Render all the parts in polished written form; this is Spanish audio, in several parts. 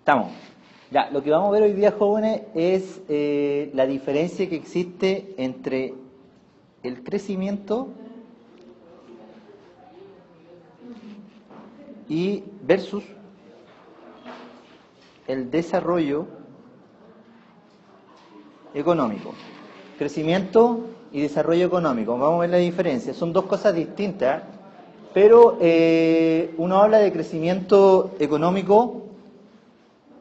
Estamos. Ya, lo que vamos a ver hoy día, jóvenes, es la diferencia que existe entre el crecimiento y versus el desarrollo económico. Crecimiento y desarrollo económico. Vamos a ver la diferencia. Son dos cosas distintas, pero uno habla de crecimiento económico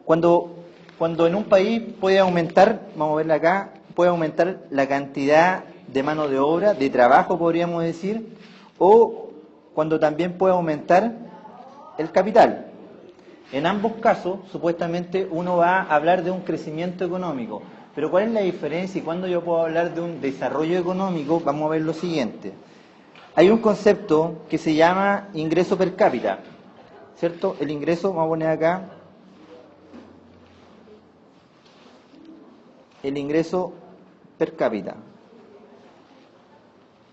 cuando en un país puede aumentar, vamos a verla acá, puede aumentar la cantidad de mano de obra, de trabajo podríamos decir, o cuando también puede aumentar el capital. En ambos casos, supuestamente, uno va a hablar de un crecimiento económico. Pero ¿cuál es la diferencia y cuándo yo puedo hablar de un desarrollo económico? Vamos a ver lo siguiente. Hay un concepto que se llama ingreso per cápita, ¿cierto? El ingreso, vamos a poner acá, el ingreso per cápita.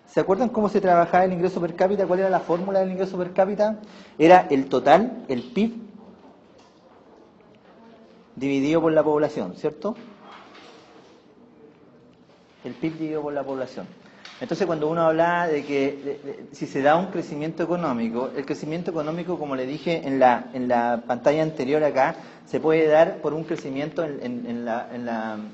¿Se acuerdan cómo se trabajaba el ingreso per cápita? ¿Cuál era la fórmula del ingreso per cápita? Era el total, el PIB, dividido por la población, ¿cierto? El PIB dividido por la población. Entonces, cuando uno habla de que si se da un crecimiento económico, el crecimiento económico, como le dije en la pantalla anterior acá, se puede dar por un crecimiento en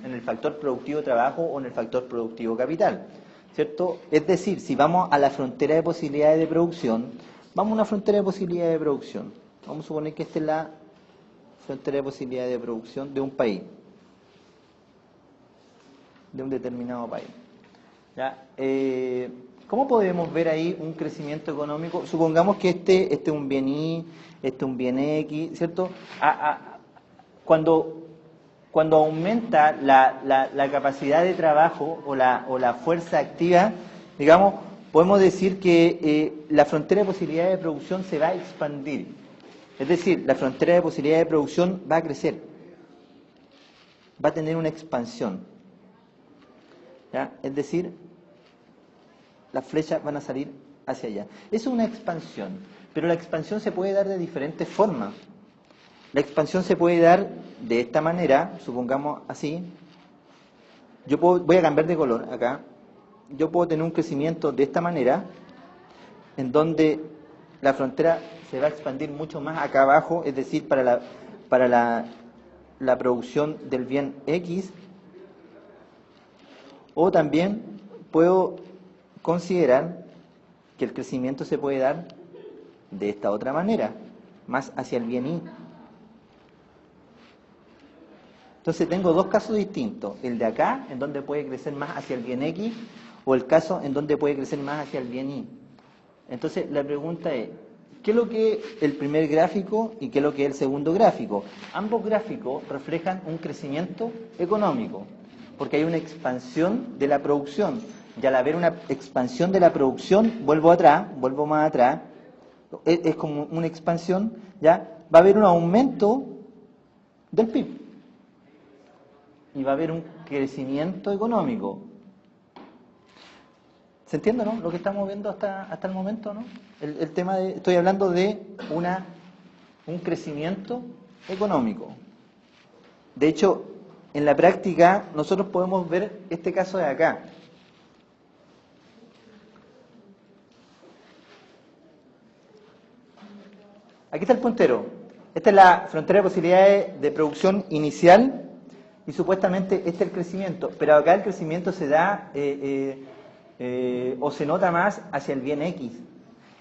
el factor productivo trabajo o en el factor productivo capital, ¿cierto? Es decir, si vamos a la frontera de posibilidades de producción, vamos a una frontera de posibilidades de producción. Vamos a suponer que esta es la frontera de posibilidades de producción de un país, de un determinado país. ¿Ya? ¿Cómo podemos ver ahí un crecimiento económico? Supongamos que este es un bien Y, este es un bien X, ¿cierto? Cuando aumenta la capacidad de trabajo o la fuerza activa, digamos, podemos decir que la frontera de posibilidades de producción se va a expandir. Es decir, la frontera de posibilidades de producción va a crecer, va a tener una expansión. ¿Ya? Es decir, las flechas van a salir hacia allá. Es una expansión, pero la expansión se puede dar de diferentes formas. La expansión se puede dar de esta manera, supongamos así. Voy a cambiar de color acá. Yo puedo tener un crecimiento de esta manera, en donde la frontera se va a expandir mucho más acá abajo, es decir, para la producción del bien X. O también puedo considerar que el crecimiento se puede dar de esta otra manera, más hacia el bien Y. Entonces tengo dos casos distintos, el de acá, en donde puede crecer más hacia el bien X, o el caso en donde puede crecer más hacia el bien Y. Entonces la pregunta es, ¿qué es lo que es el primer gráfico y qué es lo que es el segundo gráfico? Ambos gráficos reflejan un crecimiento económico, porque hay una expansión de la producción. Y al haber una expansión de la producción, vuelvo más atrás, es como una expansión, ¿ya? Va a haber un aumento del PIB. Y va a haber un crecimiento económico. ¿Se entiende, no? Lo que estamos viendo hasta el momento, ¿no? El tema estoy hablando de un crecimiento económico. De hecho, en la práctica, nosotros podemos ver este caso de acá. Aquí está el puntero. Esta es la frontera de posibilidades de producción inicial y supuestamente este es el crecimiento. Pero acá el crecimiento se da o se nota más hacia el bien X.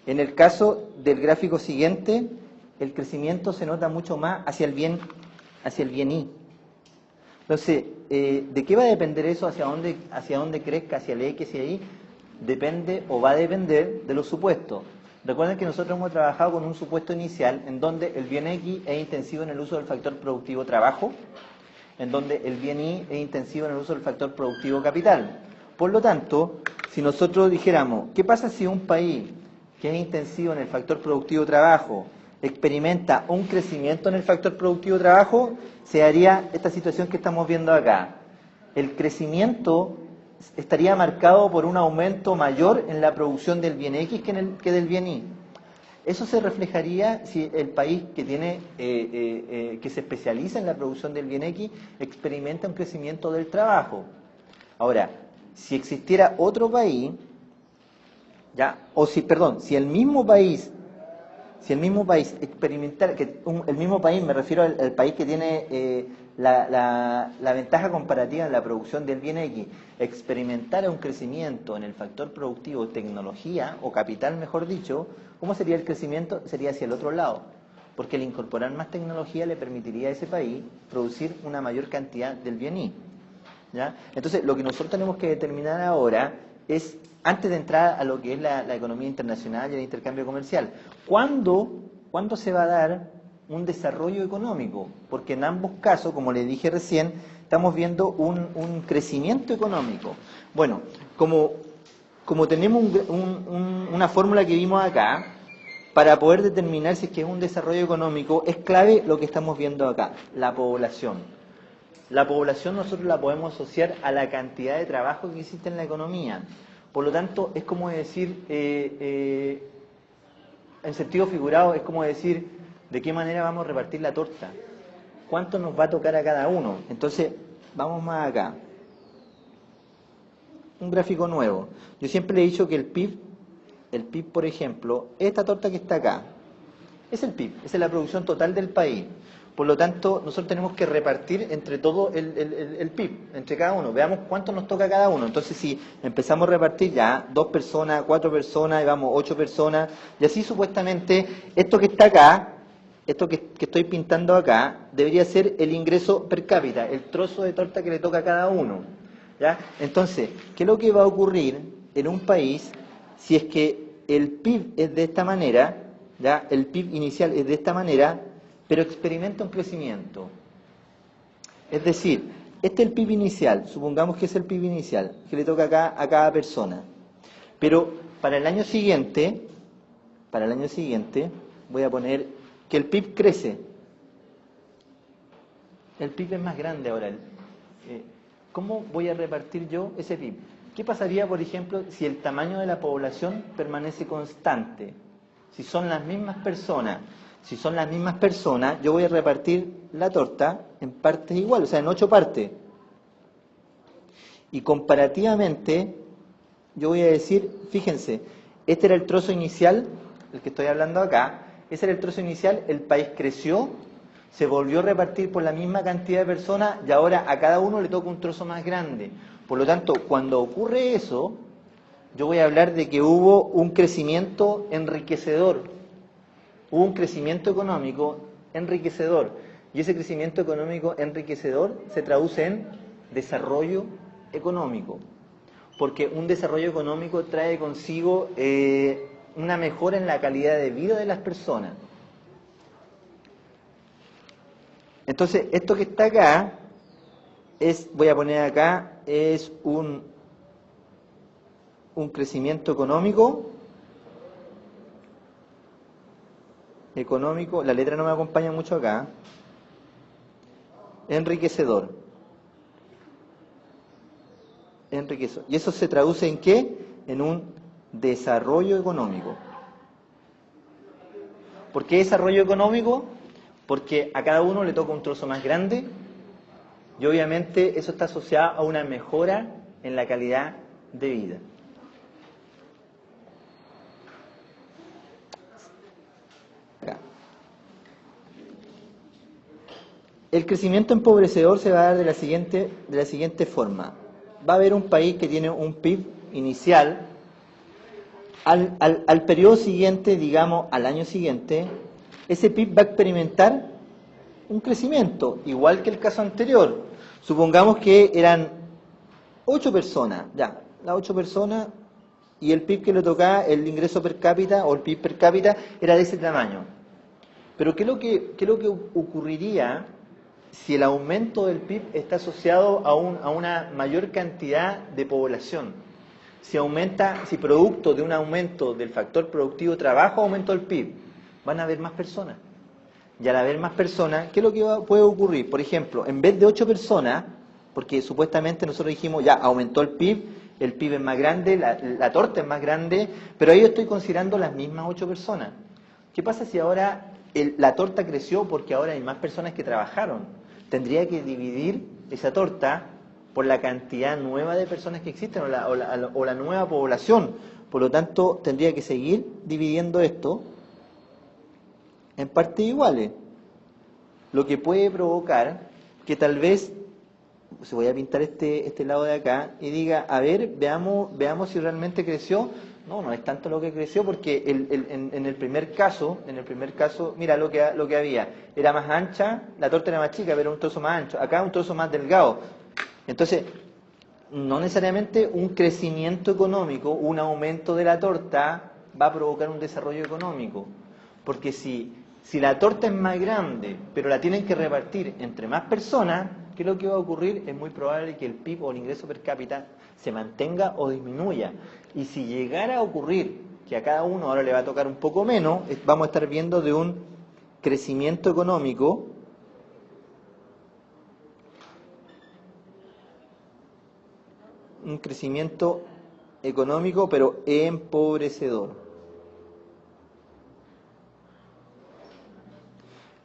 En el caso del gráfico siguiente, el crecimiento se nota mucho más hacia el bien Y. Entonces, ¿de qué va a depender eso? ¿Hacia dónde crezca? ¿Hacia el X y Y? Depende o va a depender de los supuestos. Recuerden que nosotros hemos trabajado con un supuesto inicial en donde el bien X es intensivo en el uso del factor productivo trabajo, en donde el bien Y es intensivo en el uso del factor productivo capital. Por lo tanto, si nosotros dijéramos, ¿qué pasa si un país que es intensivo en el factor productivo trabajo experimenta un crecimiento en el factor productivo trabajo? Se daría esta situación que estamos viendo acá. El crecimiento estaría marcado por un aumento mayor en la producción del bien X que del bien Y. Eso se reflejaría si el país que tiene que se especializa en la producción del bien X experimenta un crecimiento del trabajo. Ahora, si existiera otro país, ya, o si, perdón, si el mismo país experimentara, el mismo país, me refiero al país que tiene la ventaja comparativa en la producción del bien X, experimentara un crecimiento en el factor productivo, tecnología o capital, mejor dicho, ¿cómo sería el crecimiento? Sería hacia el otro lado, porque el incorporar más tecnología le permitiría a ese país producir una mayor cantidad del bien Y. ¿Ya? Entonces, lo que nosotros tenemos que determinar ahora es, antes de entrar a lo que es la economía internacional y el intercambio comercial, ¿cuándo se va a dar un desarrollo económico? Porque en ambos casos, como les dije recién, estamos viendo un crecimiento económico. Bueno, como tenemos una fórmula que vimos acá, para poder determinar si es que es un desarrollo económico, es clave lo que estamos viendo acá, la población. La población nosotros la podemos asociar a la cantidad de trabajo que existe en la economía. Por lo tanto, es como decir, en sentido figurado, es como decir de qué manera vamos a repartir la torta. ¿Cuánto nos va a tocar a cada uno? Entonces, vamos más acá. Un gráfico nuevo. Yo siempre le he dicho que el PIB, por ejemplo, esta torta que está acá, es el PIB, esa es la producción total del país. Por lo tanto, nosotros tenemos que repartir entre todo el PIB, entre cada uno. Veamos cuánto nos toca a cada uno. Entonces, si empezamos a repartir ya 2 personas, 4 personas, y vamos 8 personas, y así supuestamente, esto que está acá, esto que estoy pintando acá, debería ser el ingreso per cápita, el trozo de torta que le toca a cada uno. ¿Ya? Entonces, ¿qué es lo que va a ocurrir en un país si es que el PIB es de esta manera, ¿ya? El PIB inicial es de esta manera, pero experimenta un crecimiento? Es decir, este es el PIB inicial, supongamos que es el PIB inicial, que le toca acá a cada persona. Pero para el año siguiente, voy a poner que el PIB crece. El PIB es más grande ahora. ¿Cómo voy a repartir yo ese PIB? ¿Qué pasaría, por ejemplo, si el tamaño de la población permanece constante? Si son las mismas personas. Si son las mismas personas, yo voy a repartir la torta en partes iguales, o sea, en 8 partes. Y comparativamente, yo voy a decir, fíjense, este era el trozo inicial, el que estoy hablando acá, ese era el trozo inicial, el país creció, se volvió a repartir por la misma cantidad de personas y ahora a cada uno le toca un trozo más grande. Por lo tanto, cuando ocurre eso, yo voy a hablar de que hubo un crecimiento enriquecedor. Hubo un crecimiento económico enriquecedor. Y ese crecimiento económico enriquecedor se traduce en desarrollo económico. Porque un desarrollo económico trae consigo una mejora en la calidad de vida de las personas. Entonces, esto que está acá, voy a poner acá, es un crecimiento económico, la letra no me acompaña mucho acá, enriquecedor. ¿Y eso se traduce en qué? En un desarrollo económico. ¿Por qué desarrollo económico? Porque a cada uno le toca un trozo más grande y obviamente eso está asociado a una mejora en la calidad de vida. Acá. El crecimiento empobrecedor se va a dar de la siguiente forma. Va a haber un país que tiene un PIB inicial, al periodo siguiente, digamos al año siguiente, ese PIB va a experimentar un crecimiento, igual que el caso anterior. Supongamos que eran 8 personas, ya, las 8 personas, y el PIB que le tocaba, el ingreso per cápita o el PIB per cápita, era de ese tamaño. Pero ¿qué es lo que ocurriría si el aumento del PIB está asociado a una mayor cantidad de población? Si producto de un aumento del factor productivo trabajo aumentó el PIB, van a haber más personas. Y al haber más personas, ¿qué es lo que puede ocurrir? Por ejemplo, en vez de 8 personas, porque supuestamente nosotros dijimos, ya, aumentó el PIB es más grande, la torta es más grande, pero ahí yo estoy considerando las mismas 8 personas. ¿Qué pasa si ahora la torta creció porque ahora hay más personas que trabajaron? Tendría que dividir esa torta por la cantidad nueva de personas que existen o la nueva población. Por lo tanto, tendría que seguir dividiendo esto en partes iguales. Lo que puede provocar que tal vez se voy a pintar este lado de acá y diga, a ver, veamos si realmente creció. No, no es tanto lo que creció porque en el primer caso, mira lo que había. Era más ancha, la torta era más chica, pero un trozo más ancho. Acá un trozo más delgado. Entonces, no necesariamente un crecimiento económico, un aumento de la torta va a provocar un desarrollo económico. Porque si la torta es más grande, pero la tienen que repartir entre más personas, ¿qué es lo que va a ocurrir? Es muy probable que el PIB o el ingreso per cápita se mantenga o disminuya. Y si llegara a ocurrir que a cada uno ahora le va a tocar un poco menos, vamos a estar viendo de un crecimiento económico pero empobrecedor.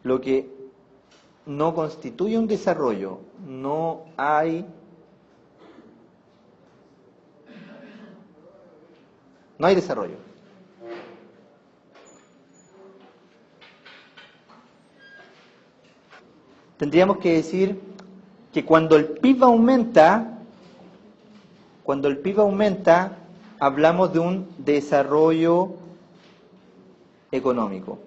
Lo que no constituye un desarrollo, no hay desarrollo. Tendríamos que decir que cuando el PIB aumenta, hablamos de un desarrollo económico.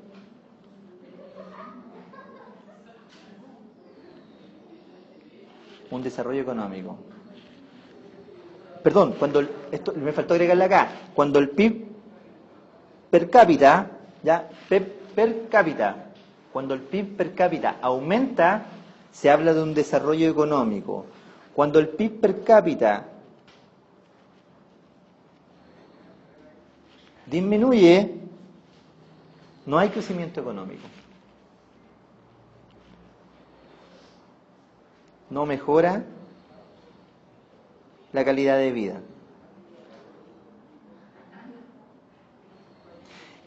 Un desarrollo económico. Perdón, esto me faltó agregarle acá. Cuando el PIB per cápita, cuando el PIB per cápita aumenta, se habla de un desarrollo económico. Cuando el PIB per cápita disminuye, no hay crecimiento económico. No mejora la calidad de vida.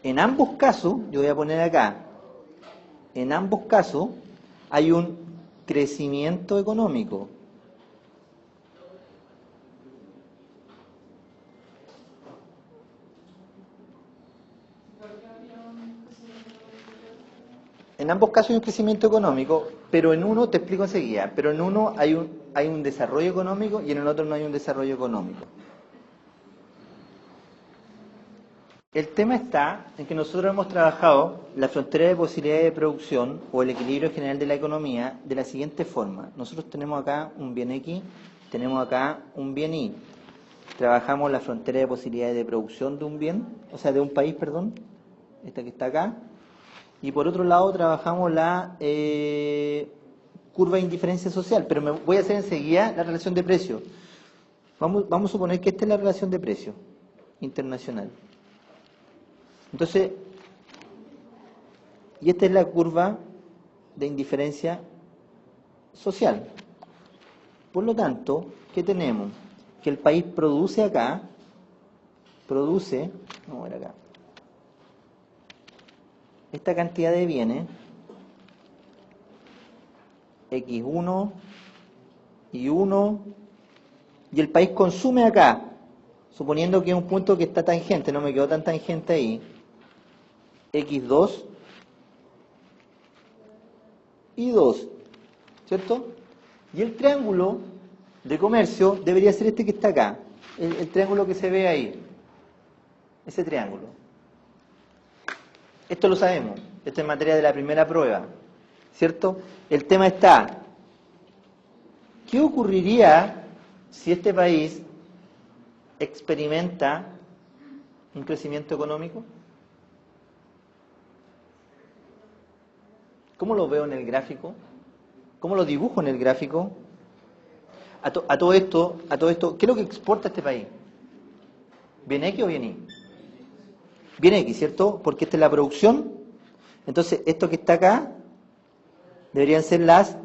En ambos casos, yo voy a poner acá, en ambos casos hay un crecimiento económico. En ambos casos hay un crecimiento económico, pero en uno, te explico enseguida, pero en uno hay un desarrollo económico y en el otro no hay un desarrollo económico. El tema está en que nosotros hemos trabajado la frontera de posibilidades de producción o el equilibrio general de la economía de la siguiente forma. Nosotros tenemos acá un bien X, tenemos acá un bien Y. Trabajamos la frontera de posibilidades de producción de un bien, o sea, de un país, perdón, esta que está acá. Y por otro lado trabajamos la curva de indiferencia social, pero me voy a hacer enseguida la relación de precios. Vamos a suponer que esta es la relación de precios internacional. Entonces, y esta es la curva de indiferencia social. Por lo tanto, ¿qué tenemos? Que el país produce acá, vamos a ver acá, esta cantidad de bienes, X1 y 1, y el país consume acá, suponiendo que es un punto que está tangente, no me quedó tan tangente ahí, X2 y 2, ¿cierto? Y el triángulo de comercio debería ser este que está acá, el triángulo que se ve ahí, ese triángulo. Esto lo sabemos, esto es materia de la primera prueba, ¿cierto? El tema está, ¿qué ocurriría si este país experimenta un crecimiento económico? ¿Cómo lo veo en el gráfico? ¿Cómo lo dibujo en el gráfico? A todo esto, ¿qué es lo que exporta este país? ¿Bien X o bien Y? Bien X, ¿cierto? Porque esta es la producción. Entonces, esto que está acá deberían ser las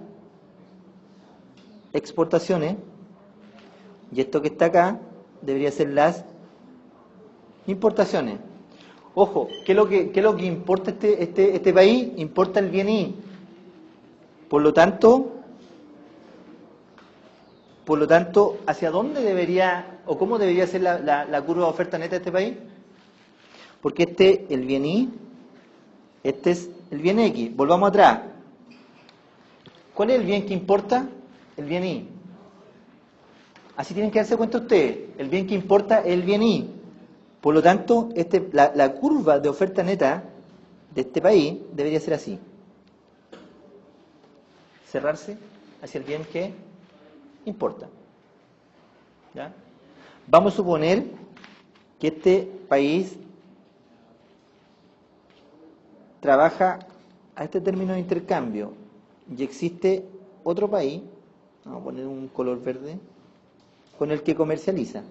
exportaciones. Y esto que está acá debería ser las importaciones. Ojo, ¿qué es lo que importa este país? Importa el bien y. Por lo tanto, ¿hacia dónde debería o cómo debería ser la curva de oferta neta de este país? Porque el bien y, este es el bien X. Volvamos atrás. ¿Cuál es el bien que importa? El bien y. Así tienen que darse cuenta ustedes. El bien que importa es el bien y. Por lo tanto, la curva de oferta neta de este país debería ser así. Cerrarse hacia el bien que importa. ¿Ya? Vamos a suponer que este país trabaja a este término de intercambio y existe otro país, vamos a poner un color verde, con el que comercializa.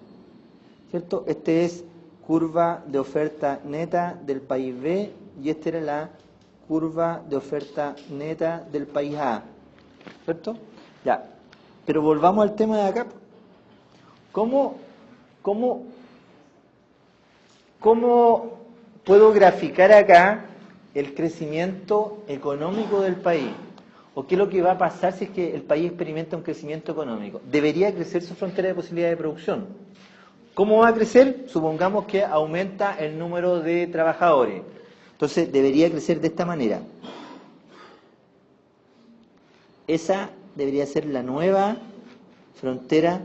¿Cierto? Este es curva de oferta neta del país B y esta era la curva de oferta neta del país A. ¿Cierto? Ya. Pero volvamos al tema de acá. ¿Cómo puedo graficar acá el crecimiento económico del país? ¿O qué es lo que va a pasar si es que el país experimenta un crecimiento económico? Debería crecer su frontera de posibilidad de producción. ¿Cómo va a crecer? Supongamos que aumenta el número de trabajadores. Entonces, debería crecer de esta manera. Esa debería ser la nueva frontera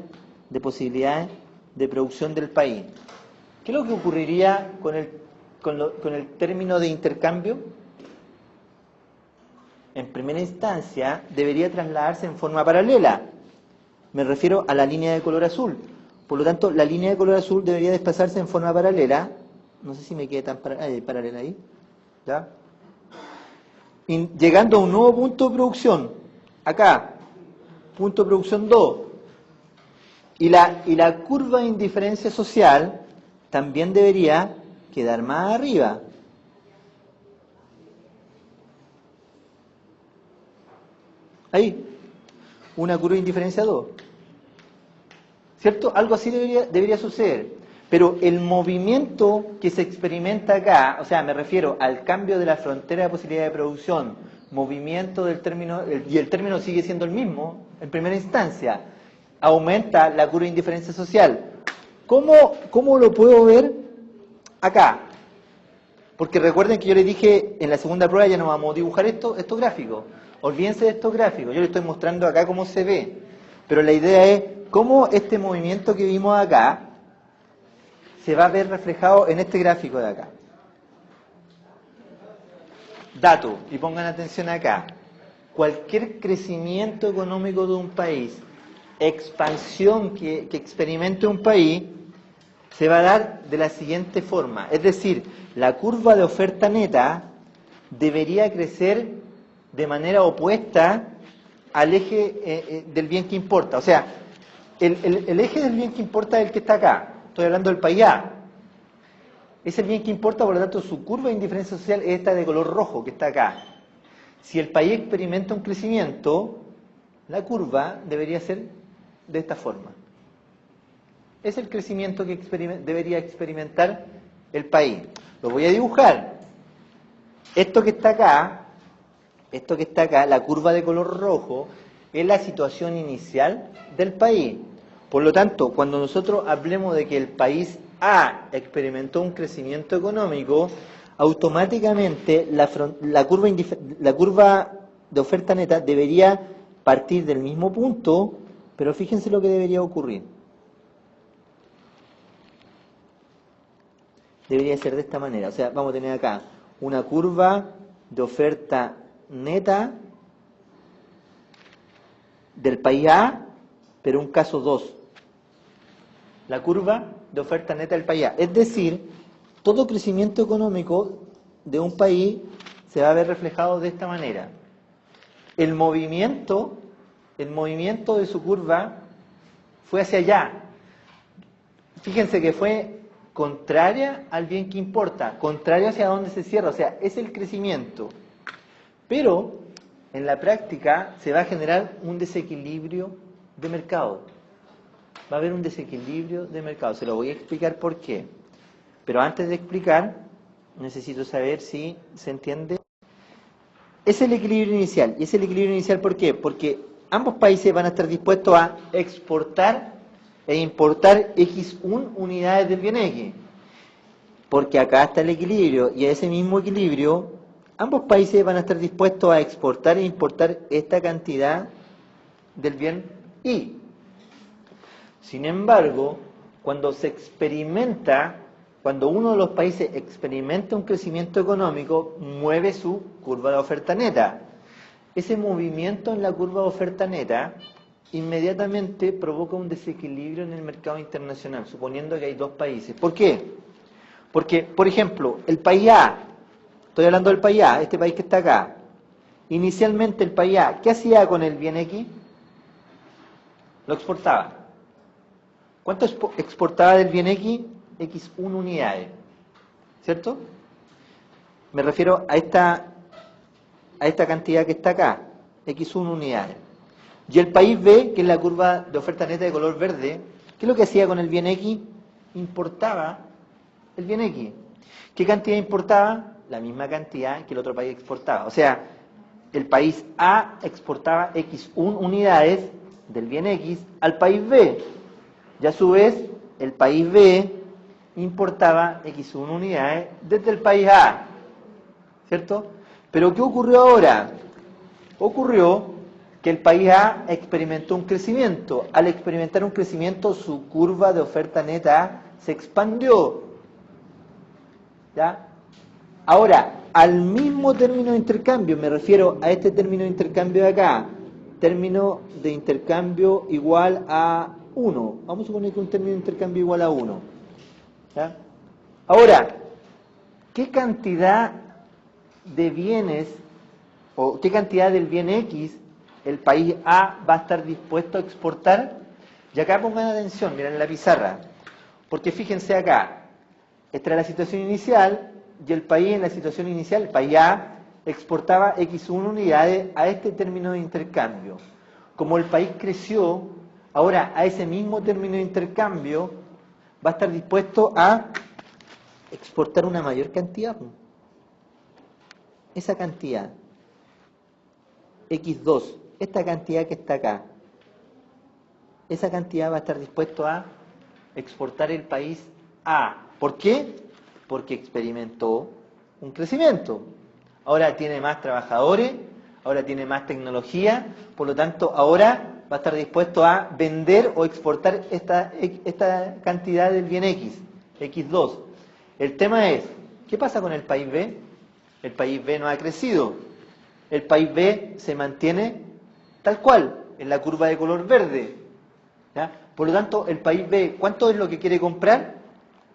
de posibilidades de producción del país. ¿Qué es lo que ocurriría con el término de intercambio? En primera instancia, debería trasladarse en forma paralela. Me refiero a la línea de color azul. Por lo tanto, la línea de color azul debería desplazarse en forma paralela. No sé si me queda tan paralela ahí. ¿Ya? Llegando a un nuevo punto de producción. Acá, punto de producción 2. Y la curva de indiferencia social también debería quedar más arriba. Ahí, una curva de indiferencia 2. ¿Cierto? Algo así debería suceder. Pero el movimiento que se experimenta acá, o sea, me refiero al cambio de la frontera de posibilidad de producción, movimiento del término, y el término sigue siendo el mismo, en primera instancia, aumenta la curva de indiferencia social. ¿Cómo lo puedo ver acá? Porque recuerden que yo les dije en la segunda prueba ya no vamos a dibujar estos gráficos. Olvídense de estos gráficos, yo les estoy mostrando acá cómo se ve. Pero la idea es cómo este movimiento que vimos acá se va a ver reflejado en este gráfico de acá. Dato, y pongan atención acá. Cualquier crecimiento económico de un país, expansión que experimente un país, se va a dar de la siguiente forma. Es decir, la curva de oferta neta debería crecer de manera opuesta al eje del bien que importa. O sea, el eje del bien que importa es el que está acá. Estoy hablando del país A. Es el bien que importa, por lo tanto, su curva de indiferencia social es esta de color rojo que está acá. Si el país experimenta un crecimiento, la curva debería ser de esta forma. Es el crecimiento que debería experimentar el país. Lo voy a dibujar. Esto que está acá, la curva de color rojo, es la situación inicial del país. Por lo tanto, cuando nosotros hablemos de que el país A experimentó un crecimiento económico, automáticamente la curva de oferta neta debería partir del mismo punto, pero fíjense lo que debería ocurrir. Debería ser de esta manera. O sea, vamos a tener acá una curva de oferta neta del país A, pero un caso 2. La curva de oferta neta del país A. Es decir, todo crecimiento económico de un país se va a ver reflejado de esta manera. El movimiento de su curva fue hacia allá. Fíjense que fue contraria al bien que importa, contraria hacia donde se cierra, o sea, es el crecimiento. Pero en la práctica se va a generar un desequilibrio de mercado. Va a haber un desequilibrio de mercado. Se lo voy a explicar por qué. Pero antes de explicar, Necesito saber si se entiende. Es el equilibrio inicial. ¿Y es el equilibrio inicial por qué? Porque ambos países van a estar dispuestos a exportar e importar X1 unidades del bien X. Porque acá está el equilibrio, y a ese mismo equilibrio, ambos países van a estar dispuestos a exportar e importar esta cantidad del bien Y. Sin embargo, cuando uno de los países experimenta un crecimiento económico, mueve su curva de oferta neta. Ese movimiento en la curva de oferta neta inmediatamente provoca un desequilibrio en el mercado internacional, suponiendo que hay dos países. ¿Por qué? Porque, por ejemplo, el país A, estoy hablando del país A, este país que está acá, inicialmente el país A, ¿qué hacía con el bien X? Lo exportaba. ¿Cuánto exportaba del bien X? X1 unidades, ¿cierto? Me refiero a esta cantidad que está acá, X1 unidades. Y el país B, que es la curva de oferta neta de color verde, ¿qué es lo que hacía con el bien X? Importaba el bien X. ¿Qué cantidad importaba? La misma cantidad que el otro país exportaba. O sea, el país A exportaba X1 unidades del bien X al país B. Y a su vez, el país B importaba X1 unidades desde el país A. ¿Cierto? Pero ¿qué ocurrió ahora? Ocurrió que el país A experimentó un crecimiento. Al experimentar un crecimiento, su curva de oferta neta se expandió. ¿Ya? Ahora, al mismo término de intercambio, me refiero a este término de intercambio de acá, término de intercambio igual a 1. Vamos a suponer que un término de intercambio igual a 1. ¿Ya? Ahora, ¿qué cantidad de bienes o qué cantidad del bien X el país A va a estar dispuesto a exportar? Y acá pongan atención, miren la pizarra, porque fíjense acá, esta era la situación inicial y el país en la situación inicial, el país A, exportaba X1 unidades a este término de intercambio. Como el país creció, ahora a ese mismo término de intercambio va a estar dispuesto a exportar una mayor cantidad. Esa cantidad, X2, esta cantidad que está acá, esa cantidad va a estar dispuesto a exportar el país A. ¿Por qué? Porque experimentó un crecimiento. Ahora tiene más trabajadores, ahora tiene más tecnología, por lo tanto ahora va a estar dispuesto a vender o exportar esta cantidad del bien X, X2. El tema es, ¿qué pasa con el país B? El país B no ha crecido. El país B se mantiene tal cual, en la curva de color verde. ¿Ya? Por lo tanto, el país B, ¿cuánto es lo que quiere comprar?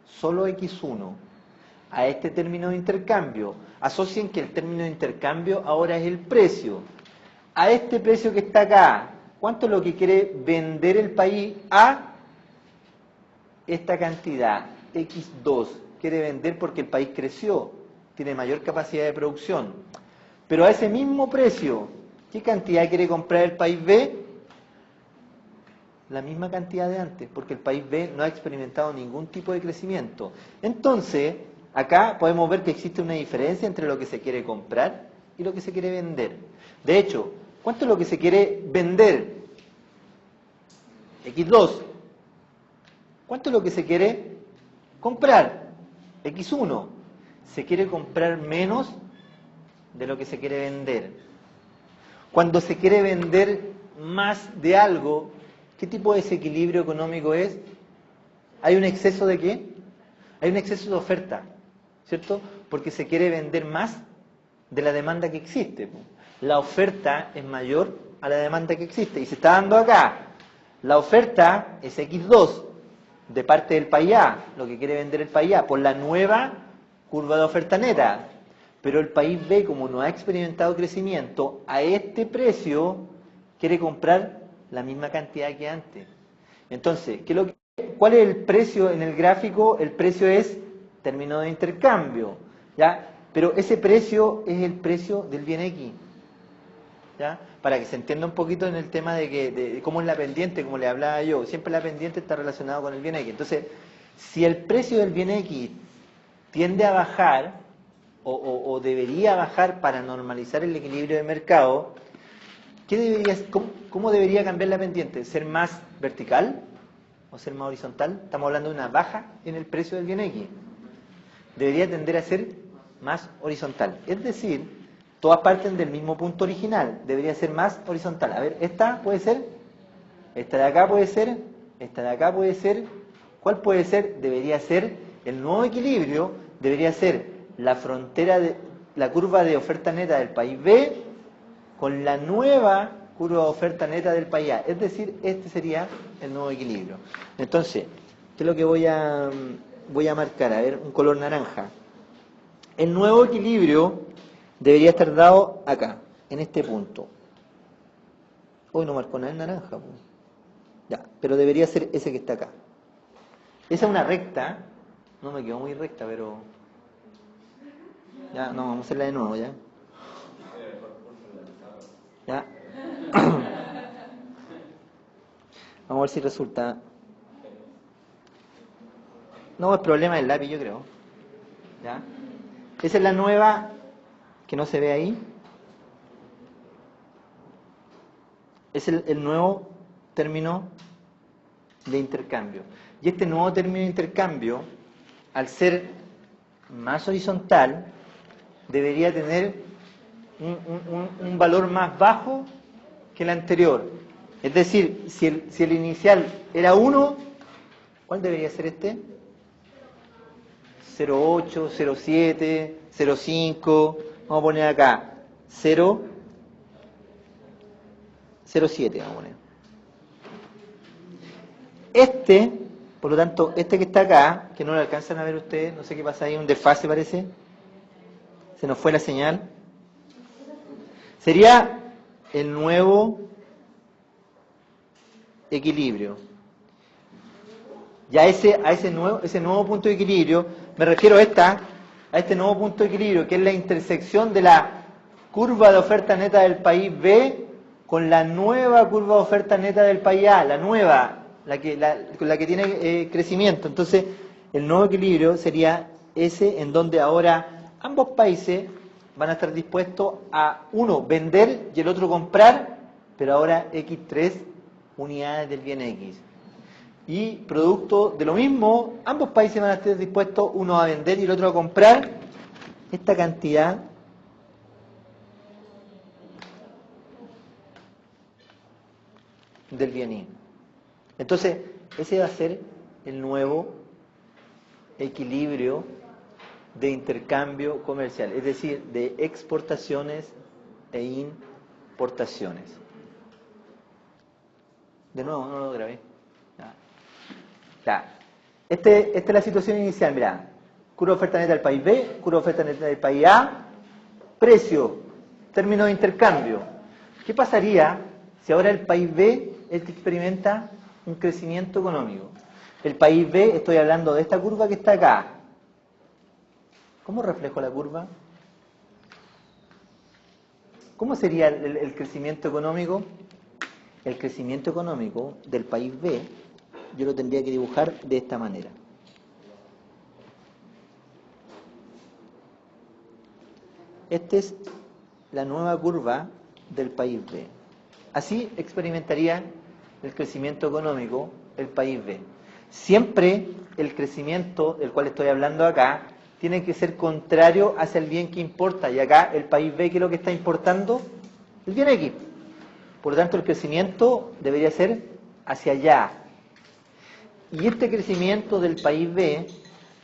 Solo X1. A este término de intercambio. Asocien que el término de intercambio ahora es el precio. A este precio que está acá, ¿cuánto es lo que quiere vender el país A? Esta cantidad, X2. Quiere vender porque el país creció, tiene mayor capacidad de producción. Pero a ese mismo precio, ¿qué cantidad quiere comprar el país B? La misma cantidad de antes, porque el país B no ha experimentado ningún tipo de crecimiento. Entonces, acá podemos ver que existe una diferencia entre lo que se quiere comprar y lo que se quiere vender. De hecho, ¿cuánto es lo que se quiere vender? X2. ¿Cuánto es lo que se quiere comprar? X1. Se quiere comprar menos de lo que se quiere vender. Cuando se quiere vender más de algo, ¿qué tipo de desequilibrio económico es? ¿Hay un exceso de qué? Hay un exceso de oferta, ¿cierto? Porque se quiere vender más de la demanda que existe. La oferta es mayor a la demanda que existe. Y se está dando acá. La oferta es X2 de parte del país A, lo que quiere vender el país A, por la nueva curva de oferta neta. Pero el país B, como no ha experimentado crecimiento, a este precio quiere comprar la misma cantidad que antes. Entonces, ¿cuál es el precio en el gráfico? El precio es término de intercambio, ¿ya? Pero ese precio es el precio del bien X, ¿ya? Para que se entienda un poquito en el tema de cómo es la pendiente, como le hablaba yo. Siempre la pendiente está relacionada con el bien X. Entonces, si el precio del bien X tiende a bajar, o debería bajar para normalizar el equilibrio de mercado, cómo debería cambiar la pendiente? ¿Ser más vertical o ser más horizontal? Estamos hablando de una baja en el precio del bien X. Debería tender a ser más horizontal. Es decir, todas parten del mismo punto original. Debería ser más horizontal. A ver, esta puede ser, esta de acá puede ser, esta de acá puede ser. ¿Cuál puede ser? Debería ser el nuevo equilibrio, debería ser la frontera de la curva de oferta neta del país B con la nueva curva de oferta neta del país A. Es decir, este sería el nuevo equilibrio. Entonces, ¿qué es lo que voy a marcar? A ver, un color naranja. El nuevo equilibrio debería estar dado acá, en este punto. Hoy no marcó nada en naranja. Pues. Ya, pero debería ser ese que está acá. Esa es una recta. No me quedó muy recta, pero... Ya, no, vamos a hacerla de nuevo, ¿ya? ¿Ya? Vamos a ver si resulta. No es problema del lápiz, yo creo. ¿Ya? Esa es la nueva que no se ve ahí. Es el nuevo término de intercambio. Y este nuevo término de intercambio, al ser más horizontal, debería tener un valor más bajo que el anterior. Es decir, si el inicial era 1, ¿cuál debería ser este? 0,8, 0,7, 0,5, vamos a poner acá 0,7 vamos a poner. Por lo tanto, este que está acá, que no lo alcanzan a ver ustedes, no sé qué pasa ahí, un desfase parece, se nos fue la señal, sería el nuevo equilibrio. Ya ese nuevo punto de equilibrio, me refiero a este nuevo punto de equilibrio, que es la intersección de la curva de oferta neta del país B con la nueva curva de oferta neta del país A, la nueva, la que tiene crecimiento. Entonces, el nuevo equilibrio sería ese en donde ahora ambos países van a estar dispuestos a, uno, vender y el otro comprar, pero ahora X3 unidades del bien X. Y producto de lo mismo, ambos países van a estar dispuestos, uno a vender y el otro a comprar esta cantidad del bien Y. Entonces, ese va a ser el nuevo equilibrio de intercambio comercial, es decir, de exportaciones e importaciones. De nuevo, no lo grabé. Ya. Esta es la situación inicial, mirá. Curva de oferta neta del país B, curva de oferta neta del país A, precio, término de intercambio. ¿Qué pasaría si ahora el país B es el que experimenta un crecimiento económico? El país B, estoy hablando de esta curva que está acá. ¿Cómo reflejo la curva? ¿Cómo sería el crecimiento económico? El crecimiento económico del país B yo lo tendría que dibujar de esta manera. Esta es la nueva curva del país B. Así experimentaría el crecimiento económico el país B. Siempre el crecimiento del cual estoy hablando acá tiene que ser contrario hacia el bien que importa. Y acá el país B, ¿qué es lo que está importando? El bien X. Por lo tanto, el crecimiento debería ser hacia allá. Y este crecimiento del país B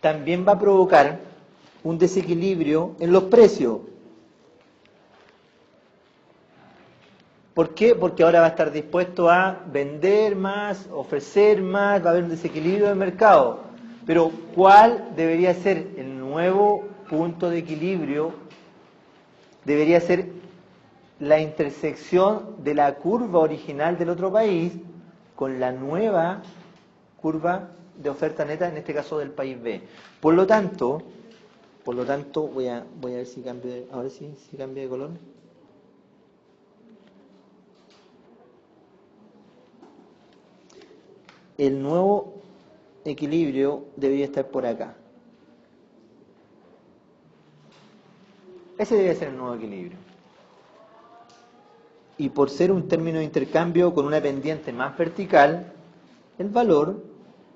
también va a provocar un desequilibrio en los precios. ¿Por qué? Porque ahora va a estar dispuesto a vender más, ofrecer más, va a haber un desequilibrio del mercado. Pero ¿cuál debería ser el nuevo punto de equilibrio? Debería ser la intersección de la curva original del otro país con la nueva curva de oferta neta, en este caso del país B. Por lo tanto, voy a ver si cambia, ahora sí, si cambia de color. El nuevo equilibrio debería estar por acá. Ese debe ser el nuevo equilibrio. Y por ser un término de intercambio con una pendiente más vertical, el valor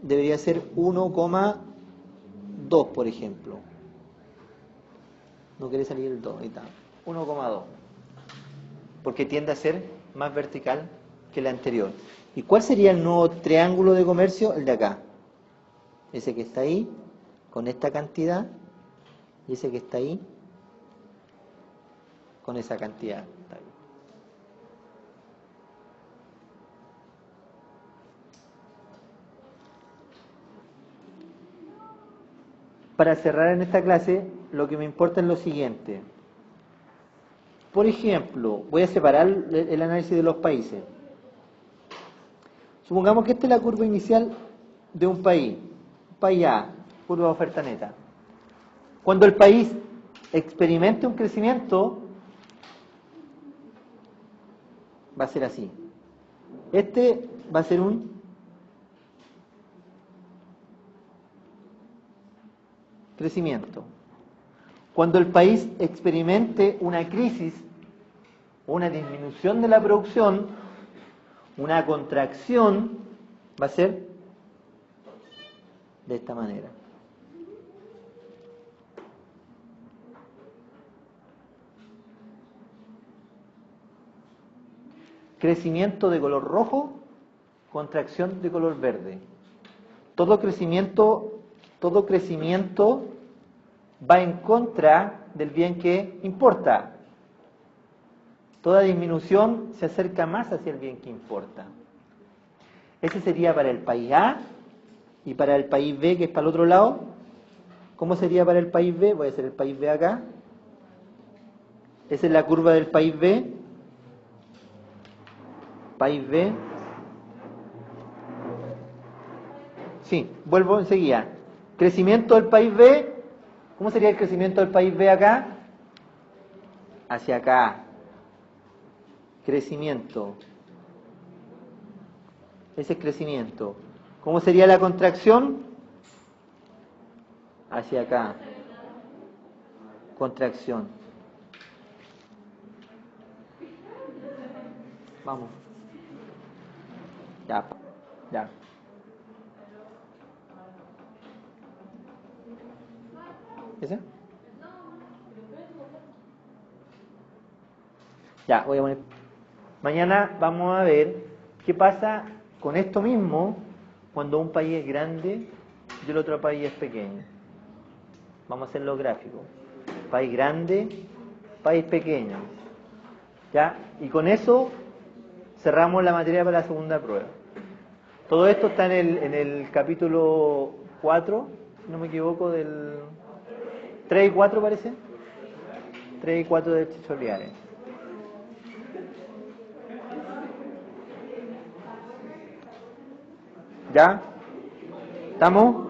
debería ser 1,2, por ejemplo. No quiere salir el 2, ahí está. 1,2. Porque tiende a ser más vertical que el anterior. ¿Y cuál sería el nuevo triángulo de comercio? El de acá. Ese que está ahí, con esta cantidad, y ese que está ahí, con esa cantidad. Para cerrar en esta clase, lo que me importa es lo siguiente. Por ejemplo, voy a separar el análisis de los países. Supongamos que esta es la curva inicial de un país A, curva de oferta neta. Cuando el país experimente un crecimiento, va a ser así. Este va a ser un crecimiento. Cuando el país experimente una crisis, una disminución de la producción, una contracción, va a ser de esta manera. Crecimiento de color rojo, contracción de color verde. Todo crecimiento va en contra del bien que importa. Toda disminución se acerca más hacia el bien que importa. Ese sería para el país A, y para el país B, que es para el otro lado. ¿Cómo sería para el país B? Voy a hacer el país B acá. Esa es la curva del país B. País B. Sí, vuelvo enseguida. Crecimiento del país B. ¿Cómo sería el crecimiento del país B acá? Hacia acá. Crecimiento. Ese es crecimiento. ¿Cómo sería la contracción? Hacia acá. Contracción. Vamos. Ya. Ya. ¿Ese? Ya, voy a poner. Mañana vamos a ver qué pasa con esto mismo cuando un país es grande y el otro país es pequeño. Vamos a hacer los gráficos. País grande, país pequeño. ¿Ya? Y con eso cerramos la materia para la segunda prueba. Todo esto está en el capítulo 4, si no me equivoco, del 3 y 4 parece. 3 y 4 de Chicholiares. ¿Ya? ¿Estamos?